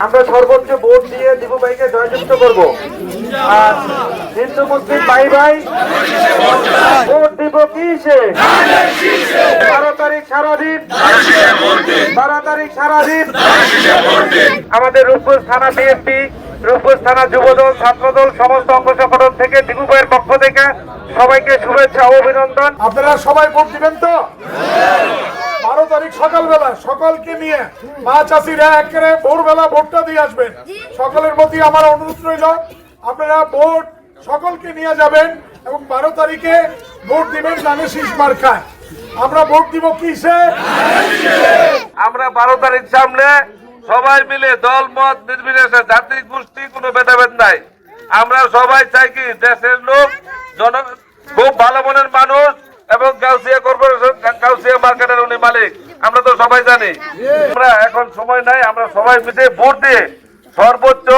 আমরা সর্বোচ্চ ভোট দিয়ে দিবু ভাইকে জয়যুক্ত করবো। আর হিন্দু মুসলিম ভাই ভাই ভোট দিব কিসে? 12 তারিখ সারাদিন, 12 তারিখ সারাদিন আমাদের রূপগঞ্জ থানা বিএনপি, রূপগঞ্জ থানা যুবদল, ছাত্রদল, সমস্ত অঙ্গ সংগঠন থেকে দিবু ভাইয়ের পক্ষ থেকে সবাইকে শুভেচ্ছা ও অভিনন্দন। আপনারা সবাই ভোট দিবেন তো? 12 তারিখ সকালবেলা সকলকে নিয়ে মা চাষিরা একেবারে ভোরবেলা ভোটটা দিয়ে আসবেন। সকলের প্রতি আমার অনুরোধ রইল, আপনারা ভোট সকলকে নিয়ে যাবেন এবং 12 তারিখে ভোট দিবেন ধানের শীষ মার্কায়। আমরা ভোট দিব কিসে? আমরা 12 তারিখ সামনে সবাই মিলে দল মত নির্বিশেষে, জাতি গোষ্ঠী কোনো ভেদাভেদ নাই, আমরা সবাই চাই কি দেশের লোক খুব ভালো মনের মানুষ এবং গাউসিয়া কর্পোরেশন, গাউসিয়া মার্কেটের উনি মালিক, আমরা তো সবাই জানি। আমরা এখন সময় নাই, আমরা সবাই মিলে ভোট দিয়ে সর্বোচ্চ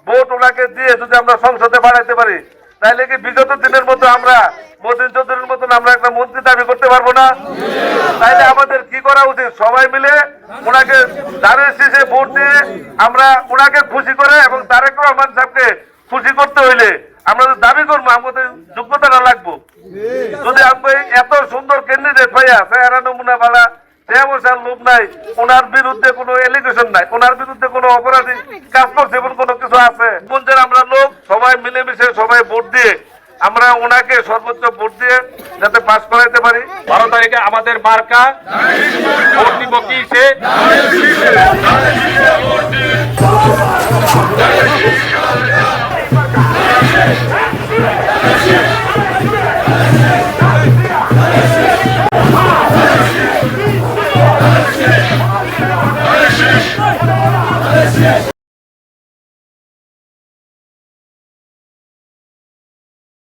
ভোট ওনাকে দিয়ে যদি আমরা সংসদে বাড়াইতে পারি, তাইলে কি বিগত দিনের মতো আমরা মতিন চৌধুরীর মতন আমরা একটা মন্ত্রী দাবি করতে পারবো না? তাইলে আমাদের কি করা উচিত? সবাই মিলে ওনাকে ধানের শীষে ভোট দিয়ে আমরা ওনাকে খুশি করে এবং তারেক রহমান সাহেবকে খুশি করতে হইলে আমরা দাবি করবো আমাদের যোগ্যতাটা লাগবো। যদি আপনি এত সুন্দর ক্যান্ডিডেট ভাইয়া চেহারা নমুনা বালা, বসার লোক নাই, ওনার বিরুদ্ধে কোনো এলিগেশন নাই, ওনার বিরুদ্ধে কোনো অপরাধী কাজ করছে এমন কোনো কিছু আছে? পঞ্চের আমরা লোক সবাই মিলেমিশে সবাই ভোট দিয়ে আমরা ওনাকে সর্বোচ্চ ভোট দিয়ে যাতে পাস করাইতে পারি। 12 তারিখে আমাদের মার্কা ভোট দিব কিসে?